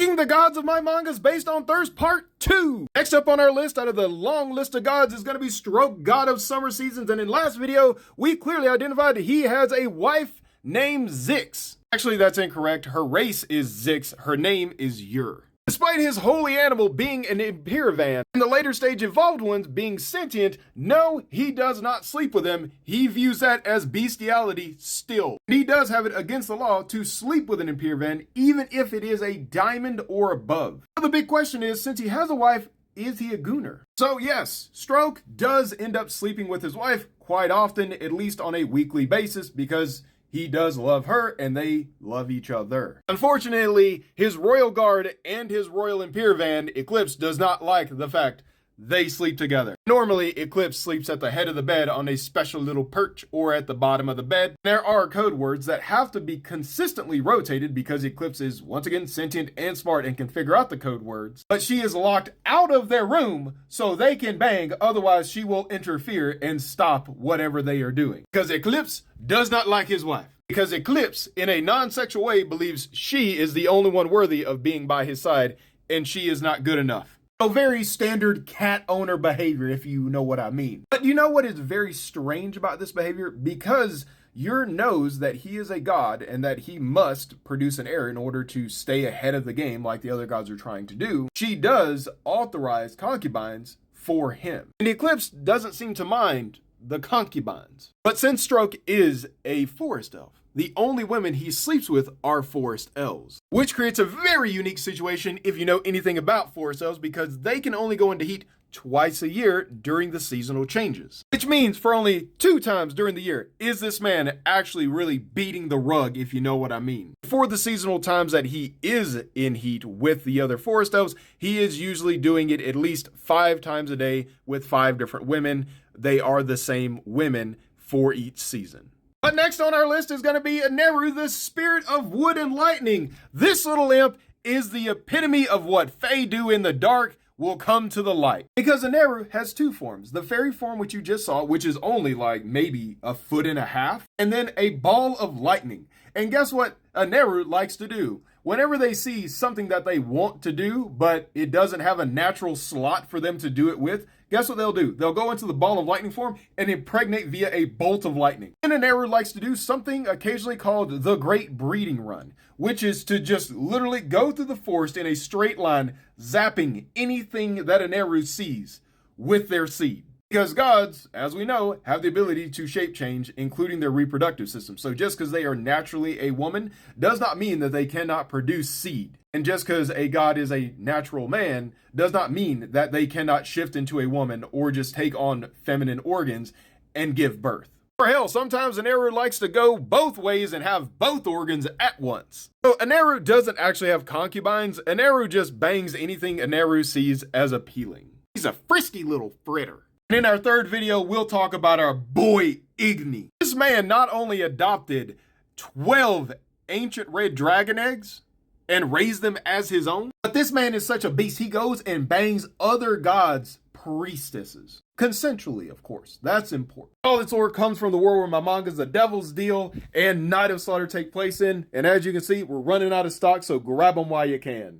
The gods of my mangas based on thirst part 2. Next up on our list out of the long list of gods is going to be Stroke, god of summer seasons. And in last video, we clearly identified he has a wife named Zix. Actually, that's incorrect. Her race is Zix. Her name is Ur. Despite his holy animal being an Imperavan and the later stage evolved ones being sentient, no, he does not sleep with them. He views that as bestiality still. And he does have it against the law to sleep with an Imperavan, even if it is a diamond or above. So the big question is, since he has a wife, is he a gooner? So yes, Stroke does end up sleeping with his wife quite often, at least on a weekly basis, because he does love her, and they love each other. Unfortunately, his royal guard and his royal Imperavan, Eclipse, does not like the fact they sleep together. Normally, Eclipse sleeps at the head of the bed on a special little perch or at the bottom of the bed. There are code words that have to be consistently rotated because Eclipse is, once again, sentient and smart and can figure out the code words. But she is locked out of their room so they can bang, otherwise she will interfere and stop whatever they are doing. Because Eclipse does not like his wife. Because Eclipse, in a non-sexual way, believes she is the only one worthy of being by his side, and she is not good enough. So very standard cat owner behavior, if you know what I mean. But you know what is very strange about this behavior? Because Ur knows that he is a god and that he must produce an heir in order to stay ahead of the game like the other gods are trying to do. She does authorize concubines for him. And Eclipse doesn't seem to mind the concubines. But since Stroke is a forest elf, the only women he sleeps with are forest elves, which creates a very unique situation if you know anything about forest elves, because they can only go into heat twice a year during the seasonal changes. Which means for only 2 times during the year is this man actually really beating the rug, if you know what I mean. For the seasonal times that he is in heat with the other forest elves, he is usually doing it at least 5 times a day with 5 different women. They are the same women for each season. But next on our list is going to be Aneru, the spirit of wood and lightning. This little imp is the epitome of what Fae do in the dark will come to the light. Because Aneru has 2 forms. The fairy form, which you just saw, which is only like maybe 1.5 feet, and then a ball of lightning. And guess what Aneru likes to do? Whenever they see something that they want to do, but it doesn't have a natural slot for them to do it with, guess what they'll do? They'll go into the ball of lightning form and impregnate via a bolt of lightning. And Aneru likes to do something occasionally called the Great Breeding Run, which is to just literally go through the forest in a straight line, zapping anything that Aneru sees with their seed. Because gods, as we know, have the ability to shape change, including their reproductive system. So just because they are naturally a woman does not mean that they cannot produce seed. And just because a god is a natural man does not mean that they cannot shift into a woman or just take on feminine organs and give birth. Or hell, sometimes Aneru likes to go both ways and have both organs at once. So Aneru doesn't actually have concubines. Aneru just bangs anything Aneru sees as appealing. He's a frisky little fritter. And in our third video, we'll talk about our boy Igni. This man not only adopted 12 ancient red dragon eggs and raised them as his own, but this man is such a beast, he goes and bangs other gods' priestesses. Consensually, of course. That's important. All this lore comes from the world where my mangas The Devil's Deal and Night of Slaughter take place in. And as you can see, we're running out of stock, so grab them while you can.